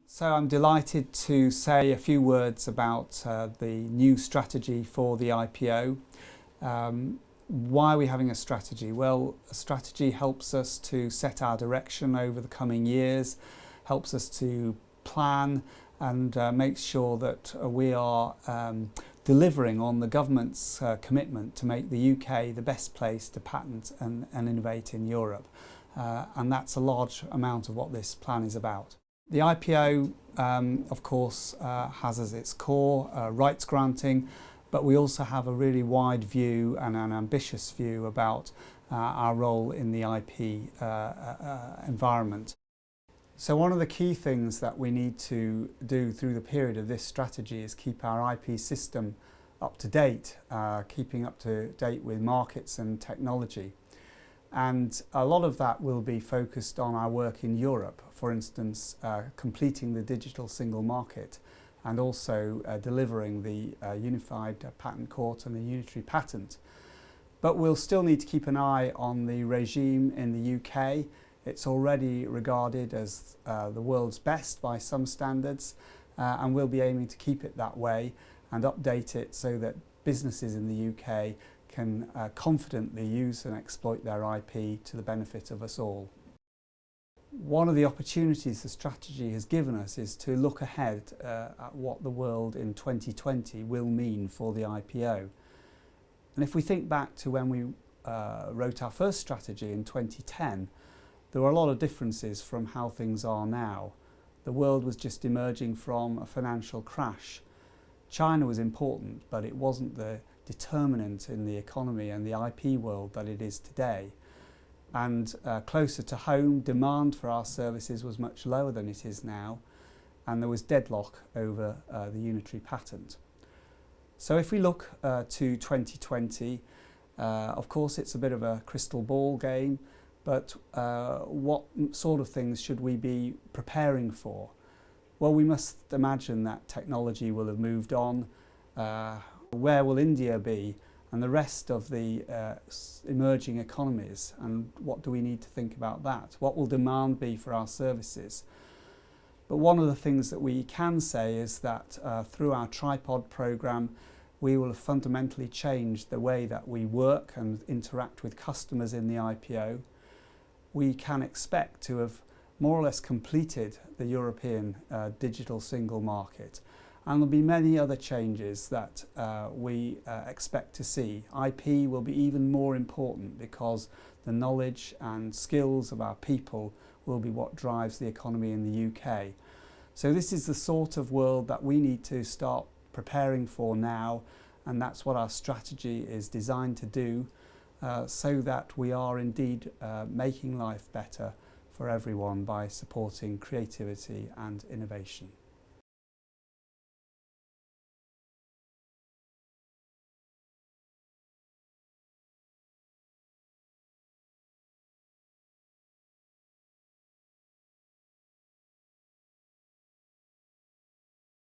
So I'm delighted to say a few words about the new strategy for the IPO. Why are we having a strategy? Well, a strategy helps us to set our direction over the coming years, helps us to plan and make sure that we are delivering on the government's commitment to make the UK the best place to patent and innovate in Europe. And that's a large amount of what this plan is about. The IPO, of course, has as its core rights granting, but we also have a really wide view and an ambitious view about our role in the IP environment. So one of the key things that we need to do through the period of this strategy is keep our IP system up to date, keeping up to date with markets and technology. And a lot of that will be focused on our work in Europe, for instance, completing the digital single market and also delivering the unified patent court and the unitary patent. But we'll still need to keep an eye on the regime in the UK. It's already regarded as the world's best by some standards, and we'll be aiming to keep it that way and update it so that businesses in the UK can confidently use and exploit their IP to the benefit of us all. One of the opportunities the strategy has given us is to look ahead at what the world in 2020 will mean for the IPO. And if we think back to when we wrote our first strategy in 2010, there were a lot of differences from how things are now. The world was just emerging from a financial crash. China was important, but it wasn't the determinant in the economy and the IP world that it is today. And closer to home, demand for our services was much lower than it is now, and there was deadlock over the unitary patent. So if we look to 2020, of course it's a bit of a crystal ball game, but what sort of things should we be preparing for? Well, we must imagine that technology will have moved on. Where will India be and the rest of the emerging economies, and what do we need to think about that? What will demand be for our services? But one of the things that we can say is that through our tripod programme we will have fundamentally changed the way that we work and interact with customers in the IPO. We can expect to have more or less completed the European digital single market. And there'll be many other changes that we expect to see. IP will be even more important because the knowledge and skills of our people will be what drives the economy in the UK. So this is the sort of world that we need to start preparing for now, and that's what our strategy is designed to do, so that we are indeed making life better for everyone by supporting creativity and innovation.